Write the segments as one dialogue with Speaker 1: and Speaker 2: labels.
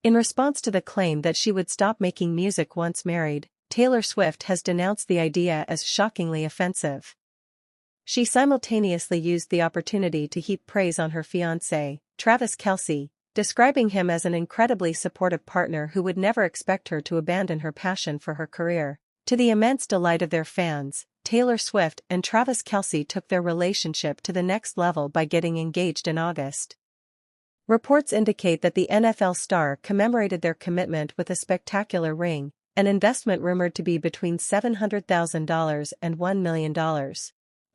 Speaker 1: In response to the claim that she would stop making music once married, Taylor Swift has denounced the idea as shockingly offensive. She simultaneously used the opportunity to heap praise on her fiancé, Travis Kelce, describing him as an incredibly supportive partner who would never expect her to abandon her passion for her career. To the immense delight of their fans, Taylor Swift and Travis Kelce took their relationship to the next level by getting engaged in August. Reports indicate that the NFL star commemorated their commitment with a spectacular ring, an investment rumored to be between $700,000 and $1 million.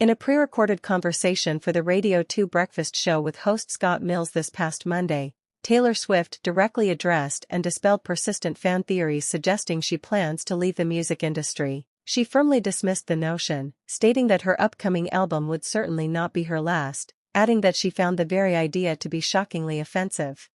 Speaker 1: In a pre-recorded conversation for the Radio 2 breakfast show with host Scott Mills this past Monday, Taylor Swift directly addressed and dispelled persistent fan theories suggesting she plans to leave the music industry. She firmly dismissed the notion, stating that her upcoming album would certainly not be her last, adding that she found the very idea to be shockingly offensive.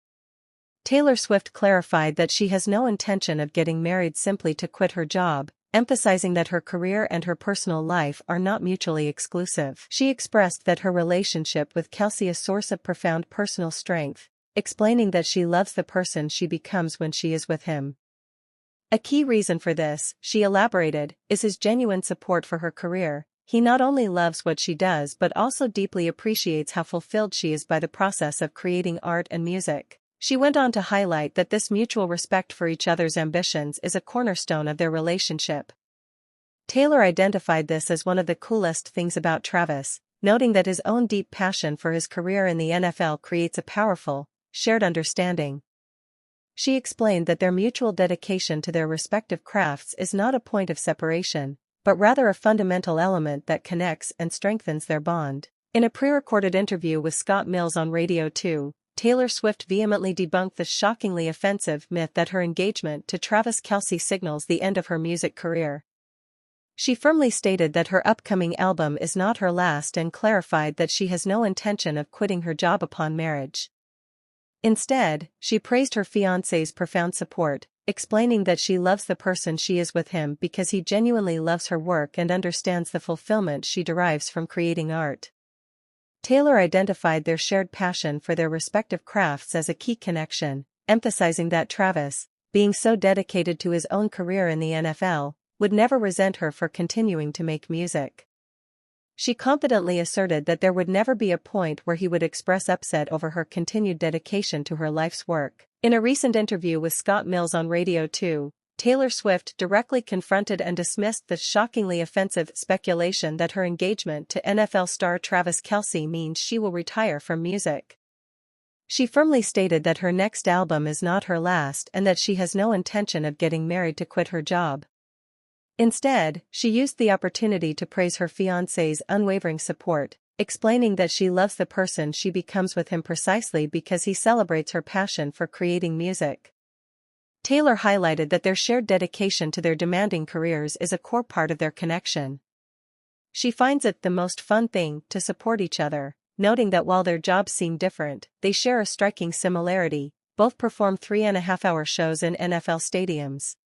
Speaker 1: Taylor Swift clarified that she has no intention of getting married simply to quit her job, emphasizing that her career and her personal life are not mutually exclusive. She expressed that her relationship with Kelce is a source of profound personal strength, explaining that she loves the person she becomes when she is with him. A key reason for this, she elaborated, is his genuine support for her career. He not only loves what she does but also deeply appreciates how fulfilled she is by the process of creating art and music. She went on to highlight that this mutual respect for each other's ambitions is a cornerstone of their relationship. Taylor identified this as one of the coolest things about Travis, noting that his own deep passion for his career in the NFL creates a powerful, shared understanding. She explained that their mutual dedication to their respective crafts is not a point of separation, but rather a fundamental element that connects and strengthens their bond. In a pre-recorded interview with Scott Mills on Radio 2, Taylor Swift vehemently debunked the shockingly offensive myth that her engagement to Travis Kelce signals the end of her music career. She firmly stated that her upcoming album is not her last and clarified that she has no intention of quitting her job upon marriage. Instead, she praised her fiancé's profound support, explaining that she loves the person she is with him because he genuinely loves her work and understands the fulfillment she derives from creating art. Taylor identified their shared passion for their respective crafts as a key connection, emphasizing that Travis, being so dedicated to his own career in the NFL, would never resent her for continuing to make music. She confidently asserted that there would never be a point where he would express upset over her continued dedication to her life's work. In a recent interview with Scott Mills on Radio 2, Taylor Swift directly confronted and dismissed the shockingly offensive speculation that her engagement to NFL star Travis Kelce means she will retire from music. She firmly stated that her next album is not her last and that she has no intention of getting married to quit her job. Instead, she used the opportunity to praise her fiancé's unwavering support, explaining that she loves the person she becomes with him precisely because he celebrates her passion for creating music. Taylor highlighted that their shared dedication to their demanding careers is a core part of their connection. She finds it the most fun thing to support each other, noting that while their jobs seem different, they share a striking similarity: both perform 3.5-hour shows in NFL stadiums.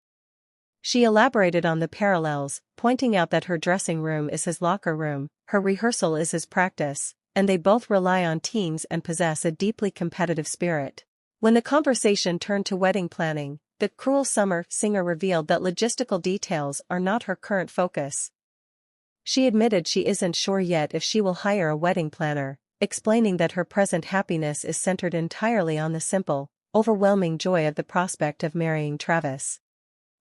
Speaker 1: She elaborated on the parallels, pointing out that her dressing room is his locker room, her rehearsal is his practice, and they both rely on teams and possess a deeply competitive spirit. When the conversation turned to wedding planning, the Cruel Summer singer revealed that logistical details are not her current focus. She admitted she isn't sure yet if she will hire a wedding planner, explaining that her present happiness is centered entirely on the simple, overwhelming joy of the prospect of marrying Travis.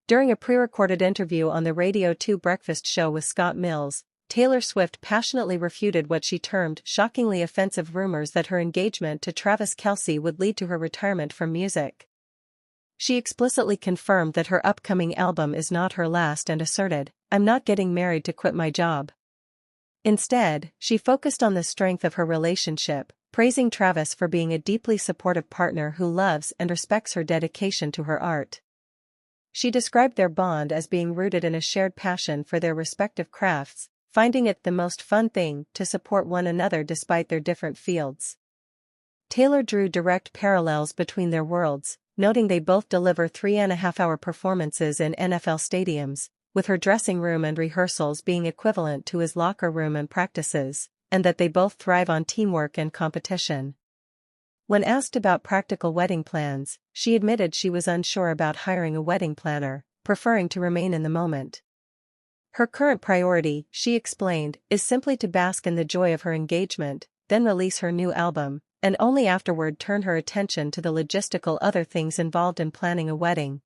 Speaker 1: During a pre-recorded interview on the Radio 2 breakfast show with Scott Mills, Taylor Swift passionately refuted what she termed shockingly offensive rumors that her engagement to Travis Kelce would lead to her retirement from music. She explicitly confirmed that her upcoming album is not her last and asserted, "I'm not getting married to quit my job." Instead, she focused on the strength of her relationship, praising Travis for being a deeply supportive partner who loves and respects her dedication to her art. She described their bond as being rooted in a shared passion for their respective crafts, finding it the most fun thing to support one another despite their different fields. Taylor drew direct parallels between their worlds, noting they both deliver 3.5-hour performances in NFL stadiums, with her dressing room and rehearsals being equivalent to his locker room and practices, and that they both thrive on teamwork and competition. When asked about practical wedding plans, she admitted she was unsure about hiring a wedding planner, preferring to remain in the moment. Her current priority, she explained, is simply to bask in the joy of her engagement, then release her new album, and only afterward turn her attention to the logistical other things involved in planning a wedding.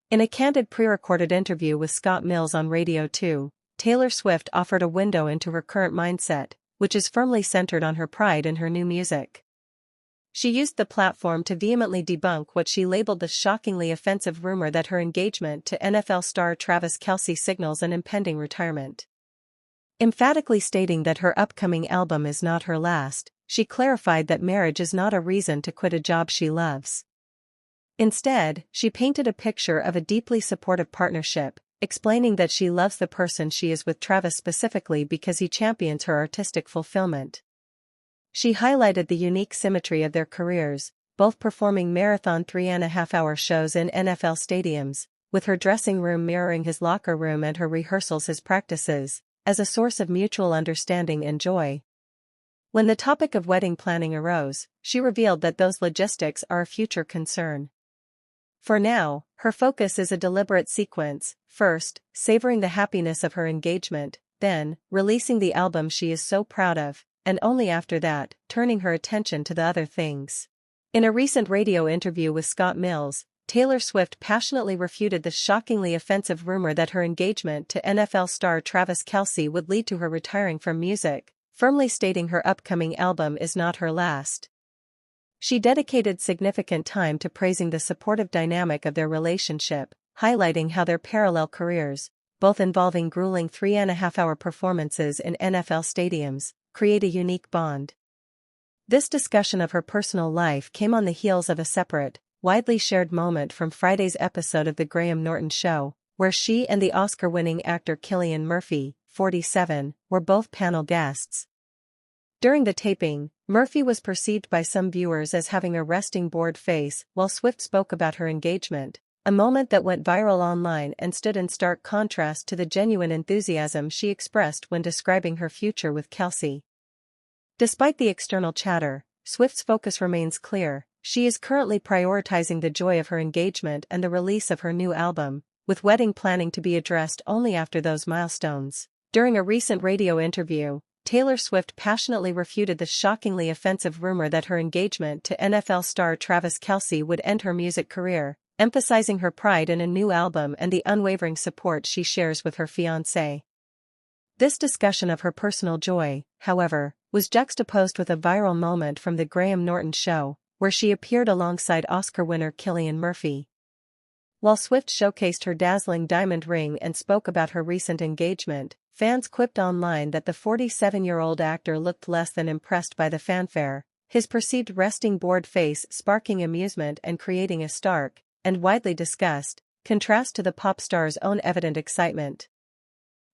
Speaker 1: In a candid pre-recorded interview with Scott Mills on Radio 2, Taylor Swift offered a window into her current mindset, which is firmly centered on her pride in her new music. She used the platform to vehemently debunk what she labeled the shockingly offensive rumor that her engagement to NFL star Travis Kelce signals an impending retirement. Emphatically stating that her upcoming album is not her last, she clarified that marriage is not a reason to quit a job she loves. Instead, she painted a picture of a deeply supportive partnership, explaining that she loves the person she is with Travis specifically because he champions her artistic fulfillment. She highlighted the unique symmetry of their careers, both performing marathon 3.5-hour shows in NFL stadiums, with her dressing room mirroring his locker room and her rehearsals his practices, as a source of mutual understanding and joy. When the topic of wedding planning arose, she revealed that those logistics are a future concern. For now, her focus is a deliberate sequence: first, savoring the happiness of her engagement, then, releasing the album she is so proud of, and only after that, turning her attention to the other things. In a recent radio interview with Scott Mills, Taylor Swift passionately refuted the shockingly offensive rumor that her engagement to NFL star Travis Kelce would lead to her retiring from music, firmly stating her upcoming album is not her last. She dedicated significant time to praising the supportive dynamic of their relationship, highlighting how their parallel careers, both involving grueling 3.5-hour performances in NFL stadiums, create a unique bond. This discussion of her personal life came on the heels of a separate, widely shared moment from Friday's episode of The Graham Norton Show, where she and the Oscar-winning actor Cillian Murphy, 47, were both panel guests. During the taping, Murphy was perceived by some viewers as having a resting bored face while Swift spoke about her engagement, a moment that went viral online and stood in stark contrast to the genuine enthusiasm she expressed when describing her future with Kelce. Despite the external chatter, Swift's focus remains clear. She is currently prioritizing the joy of her engagement and the release of her new album, with wedding planning to be addressed only after those milestones. During a recent radio interview, Taylor Swift passionately refuted the shockingly offensive rumor that her engagement to NFL star Travis Kelce would end her music career, emphasizing her pride in a new album and the unwavering support she shares with her fiancé. This discussion of her personal joy, however, was juxtaposed with a viral moment from The Graham Norton Show, where she appeared alongside Oscar winner Cillian Murphy. While Swift showcased her dazzling diamond ring and spoke about her recent engagement, fans quipped online that the 47-year-old actor looked less than impressed by the fanfare, his perceived resting bored face sparking amusement and creating a stark, and widely discussed, contrast to the pop star's own evident excitement.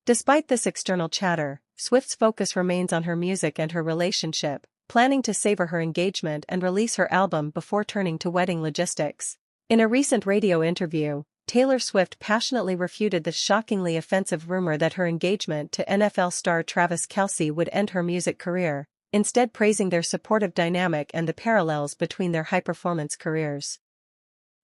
Speaker 1: Despite this external chatter, Swift's focus remains on her music and her relationship, planning to savor her engagement and release her album before turning to wedding logistics. In a recent radio interview, Taylor Swift passionately refuted the shockingly offensive rumor that her engagement to NFL star Travis Kelce would end her music career, instead praising their supportive dynamic and the parallels between their high-performance careers.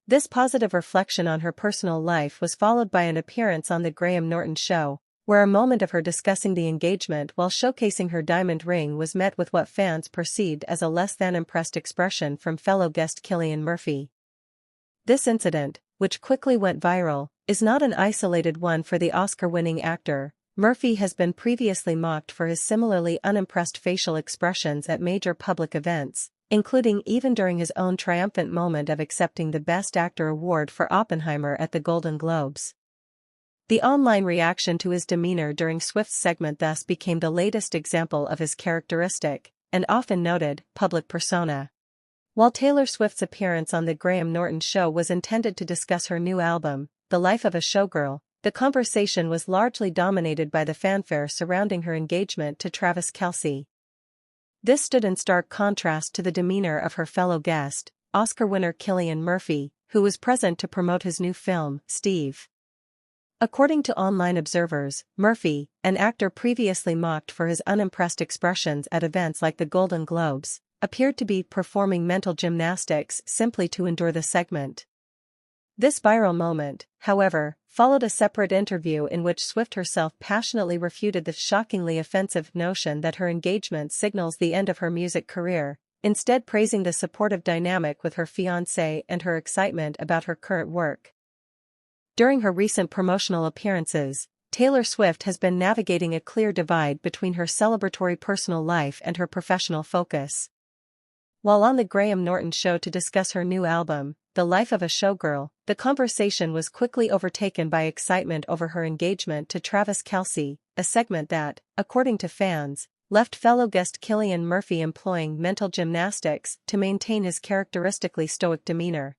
Speaker 1: This positive reflection on her personal life was followed by an appearance on The Graham Norton Show, where a moment of her discussing the engagement while showcasing her diamond ring was met with what fans perceived as a less-than-impressed expression from fellow guest Cillian Murphy. This incident, which quickly went viral, is not an isolated one for the Oscar-winning actor. Murphy has been previously mocked for his similarly unimpressed facial expressions at major public events, including even during his own triumphant moment of accepting the Best Actor award for Oppenheimer at the Golden Globes. The online reaction to his demeanor during Swift's segment thus became the latest example of his characteristic, and often noted, public persona. While Taylor Swift's appearance on The Graham Norton Show was intended to discuss her new album, The Life of a Showgirl, the conversation was largely dominated by the fanfare surrounding her engagement to Travis Kelce. This stood in stark contrast to the demeanor of her fellow guest, Oscar winner Cillian Murphy, who was present to promote his new film, Steve. According to online observers, Murphy, an actor previously mocked for his unimpressed expressions at events like the Golden Globes, appeared to be performing mental gymnastics simply to endure the segment. This viral moment, however, followed a separate interview in which Swift herself passionately refuted the shockingly offensive notion that her engagement signals the end of her music career, instead praising the supportive dynamic with her fiancé and her excitement about her current work. During her recent promotional appearances, Taylor Swift has been navigating a clear divide between her celebratory personal life and her professional focus. While on the Graham Norton show to discuss her new album, The Life of a Showgirl, the conversation was quickly overtaken by excitement over her engagement to Travis Kelce, a segment that, according to fans, left fellow guest Cillian Murphy employing mental gymnastics to maintain his characteristically stoic demeanor.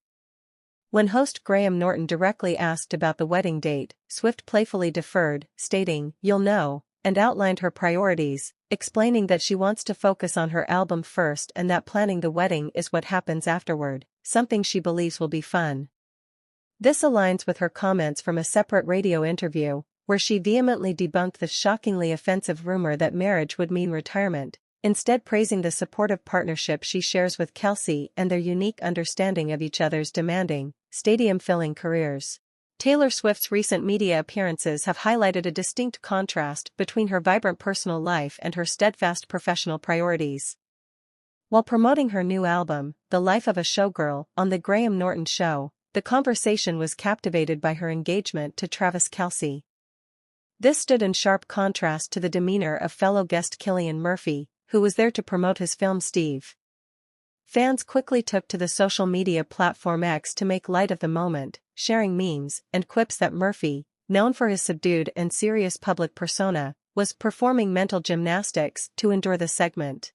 Speaker 1: When host Graham Norton directly asked about the wedding date, Swift playfully deferred, stating, "You'll know," and outlined her priorities, explaining that she wants to focus on her album first and that planning the wedding is what happens afterward, something she believes will be fun. This aligns with her comments from a separate radio interview, where she vehemently debunked the shockingly offensive rumor that marriage would mean retirement, instead praising the supportive partnership she shares with Kelce and their unique understanding of each other's demanding, stadium-filling careers. Taylor Swift's recent media appearances have highlighted a distinct contrast between her vibrant personal life and her steadfast professional priorities. While promoting her new album, The Life of a Showgirl, on The Graham Norton Show, the conversation was captivated by her engagement to Travis Kelce. This stood in sharp contrast to the demeanor of fellow guest Cillian Murphy, who was there to promote his film Steve. Fans quickly took to the social media platform X to make light of the moment, sharing memes and quips that Murphy, known for his subdued and serious public persona, was performing mental gymnastics to endure the segment.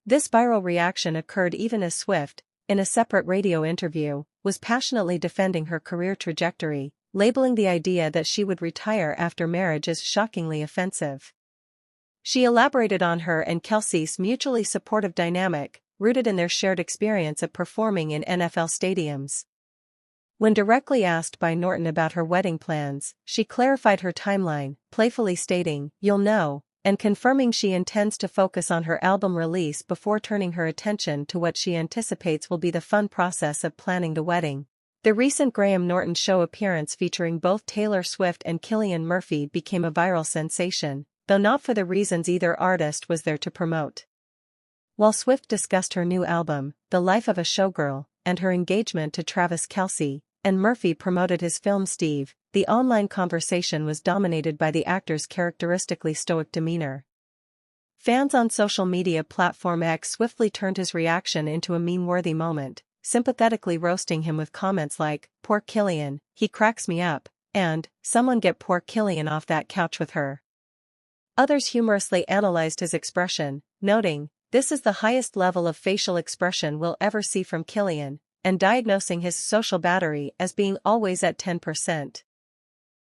Speaker 1: This viral reaction occurred even as Swift, in a separate radio interview, was passionately defending her career trajectory, labeling the idea that she would retire after marriage as shockingly offensive. She elaborated on her and Kelce's mutually supportive dynamic, rooted in their shared experience of performing in NFL stadiums. When directly asked by Norton about her wedding plans, she clarified her timeline, playfully stating, "You'll know," and confirming she intends to focus on her album release before turning her attention to what she anticipates will be the fun process of planning the wedding. The recent Graham Norton Show appearance featuring both Taylor Swift and Cillian Murphy became a viral sensation, though not for the reasons either artist was there to promote. While Swift discussed her new album, The Life of a Showgirl, and her engagement to Travis Kelce, and Murphy promoted his film Steve, the online conversation was dominated by the actor's characteristically stoic demeanor. Fans on social media platform X swiftly turned his reaction into a meme-worthy moment, sympathetically roasting him with comments like, "Poor Cillian, he cracks me up," and, "Someone get poor Cillian off that couch with her." Others humorously analyzed his expression, noting, "This is the highest level of facial expression we'll ever see from Cillian," and diagnosing his social battery as being always at 10%.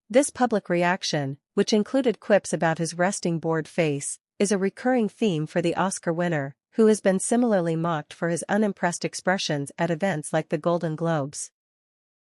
Speaker 1: This public reaction, which included quips about his resting bored face, is a recurring theme for the Oscar winner, who has been similarly mocked for his unimpressed expressions at events like the Golden Globes.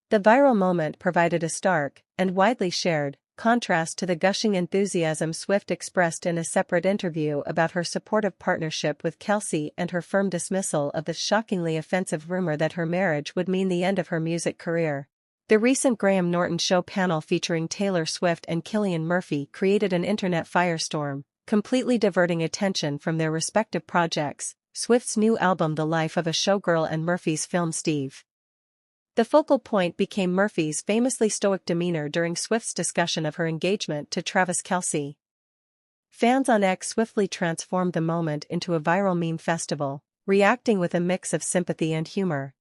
Speaker 1: The viral moment provided a stark, and widely shared, contrast to the gushing enthusiasm Swift expressed in a separate interview about her supportive partnership with Kelce and her firm dismissal of the shockingly offensive rumor that her marriage would mean the end of her music career. The recent Graham Norton Show panel featuring Taylor Swift and Cillian Murphy created an internet firestorm, completely diverting attention from their respective projects, Swift's new album The Life of a Showgirl and Murphy's film Steve. The focal point became Murphy's famously stoic demeanor during Swift's discussion of her engagement to Travis Kelce. Fans on X swiftly transformed the moment into a viral meme festival, reacting with a mix of sympathy and humor.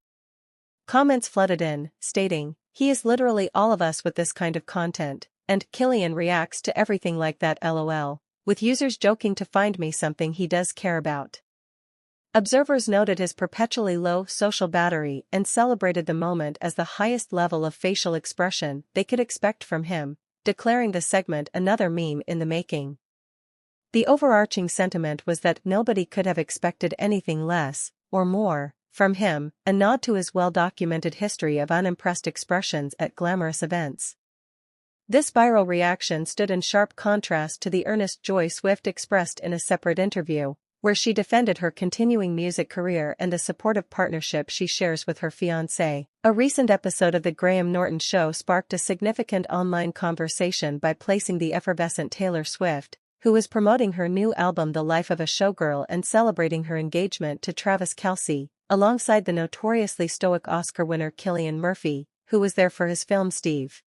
Speaker 1: Comments flooded in, stating, "He is literally all of us with this kind of content," and "Cillian reacts to everything like that lol," with users joking to find me something he does care about. Observers noted his perpetually low social battery and celebrated the moment as the highest level of facial expression they could expect from him, declaring the segment another meme in the making. The overarching sentiment was that nobody could have expected anything less, or more, from him, a nod to his well-documented history of unimpressed expressions at glamorous events. This viral reaction stood in sharp contrast to the earnest joy Swift expressed in a separate interview, where she defended her continuing music career and the supportive partnership she shares with her fiancé. A recent episode of The Graham Norton Show sparked a significant online conversation by placing the effervescent Taylor Swift, who was promoting her new album The Life of a Showgirl and celebrating her engagement to Travis Kelce, alongside the notoriously stoic Oscar winner Cillian Murphy, who was there for his film Steve.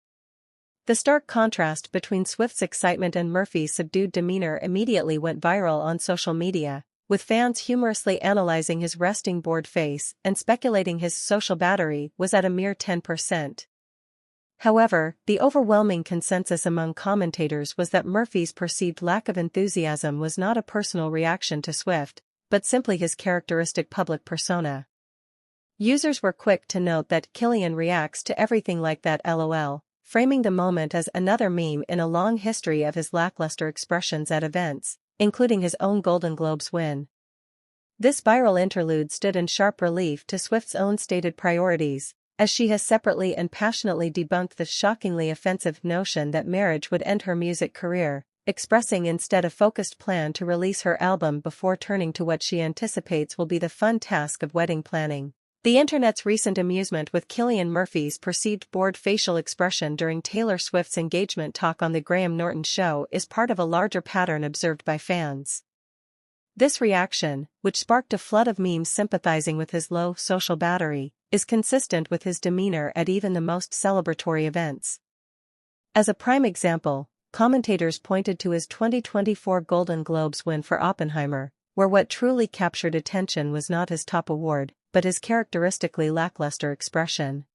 Speaker 1: The stark contrast between Swift's excitement and Murphy's subdued demeanor immediately went viral on social media, with fans humorously analyzing his resting bored face and speculating his social battery was at a mere 10%. However, the overwhelming consensus among commentators was that Murphy's perceived lack of enthusiasm was not a personal reaction to Swift, but simply his characteristic public persona. Users were quick to note that Cillian reacts to everything like that LOL, framing the moment as another meme in a long history of his lackluster expressions at events, including his own Golden Globes win. This viral interlude stood in sharp relief to Swift's own stated priorities, as she has separately and passionately debunked the shockingly offensive notion that marriage would end her music career, expressing instead a focused plan to release her album before turning to what she anticipates will be the fun task of wedding planning. The internet's recent amusement with Cillian Murphy's perceived bored facial expression during Taylor Swift's engagement talk on The Graham Norton Show is part of a larger pattern observed by fans. This reaction, which sparked a flood of memes sympathizing with his low social battery, is consistent with his demeanor at even the most celebratory events. As a prime example, commentators pointed to his 2024 Golden Globes win for Oppenheimer, where what truly captured attention was not his top award, but his characteristically lackluster expression.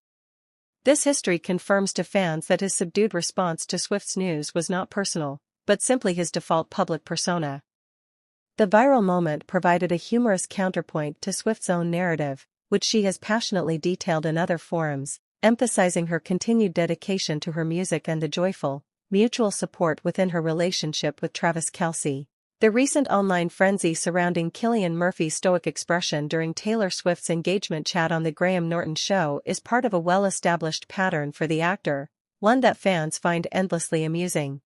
Speaker 1: This history confirms to fans that his subdued response to Swift's news was not personal, but simply his default public persona. The viral moment provided a humorous counterpoint to Swift's own narrative, which she has passionately detailed in other forums, emphasizing her continued dedication to her music and the joyful, mutual support within her relationship with Travis Kelce. The recent online frenzy surrounding Cillian Murphy's stoic expression during Taylor Swift's engagement chat on The Graham Norton Show is part of a well-established pattern for the actor, one that fans find endlessly amusing.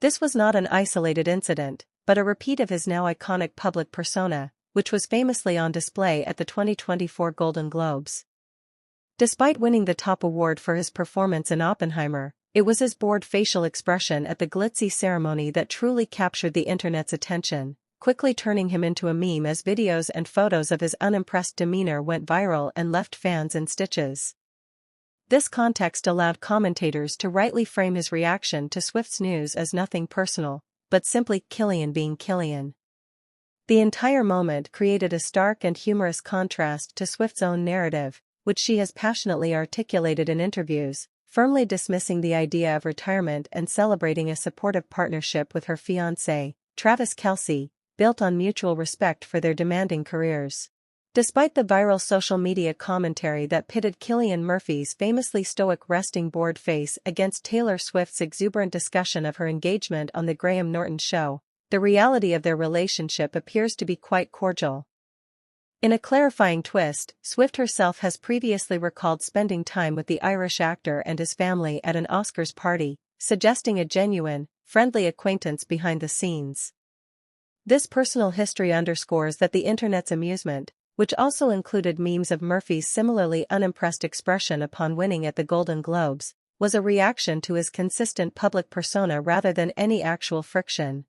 Speaker 1: This was not an isolated incident, but a repeat of his now iconic public persona, which was famously on display at the 2024 Golden Globes. Despite winning the top award for his performance in Oppenheimer, it was his bored facial expression at the glitzy ceremony that truly captured the internet's attention, quickly turning him into a meme as videos and photos of his unimpressed demeanor went viral and left fans in stitches. This context allowed commentators to rightly frame his reaction to Swift's news as nothing personal, but simply Cillian being Cillian. The entire moment created a stark and humorous contrast to Swift's own narrative, which she has passionately articulated in interviews, firmly dismissing the idea of retirement and celebrating a supportive partnership with her fiancé, Travis Kelce, built on mutual respect for their demanding careers. Despite the viral social media commentary that pitted Cillian Murphy's famously stoic resting bored face against Taylor Swift's exuberant discussion of her engagement on The Graham Norton Show, the reality of their relationship appears to be quite cordial. In a clarifying twist, Swift herself has previously recalled spending time with the Irish actor and his family at an Oscars party, suggesting a genuine, friendly acquaintance behind the scenes. This personal history underscores that the internet's amusement, which also included memes of Murphy's similarly unimpressed expression upon winning at the Golden Globes, was a reaction to his consistent public persona rather than any actual friction.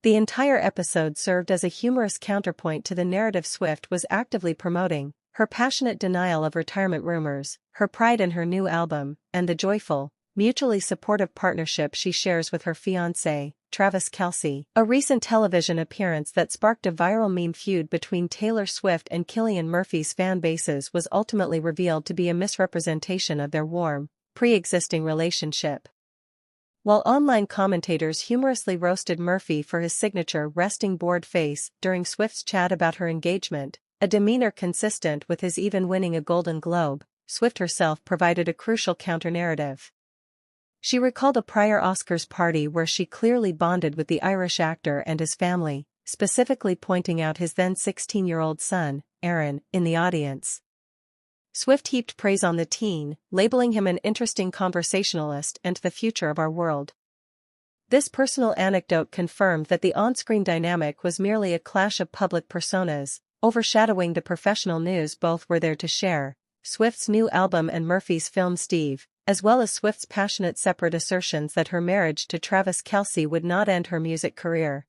Speaker 1: The entire episode served as a humorous counterpoint to the narrative Swift was actively promoting, her passionate denial of retirement rumors, her pride in her new album, and the joyful, mutually supportive partnership she shares with her fiancé, Travis Kelce. A recent television appearance that sparked a viral meme feud between Taylor Swift and Cillian Murphy's fan bases was ultimately revealed to be a misrepresentation of their warm, pre-existing relationship. While online commentators humorously roasted Murphy for his signature resting bored face during Swift's chat about her engagement, a demeanor consistent with his even winning a Golden Globe, Swift herself provided a crucial counter-narrative. She recalled a prior Oscars party where she clearly bonded with the Irish actor and his family, specifically pointing out his then 16-year-old son, Aaron, in the audience. Swift heaped praise on the teen, labeling him an interesting conversationalist and the future of our world. This personal anecdote confirmed that the on-screen dynamic was merely a clash of public personas, overshadowing the professional news both were there to share: Swift's new album and Murphy's film Steve, as well as Swift's passionate separate assertions that her marriage to Travis Kelce would not end her music career.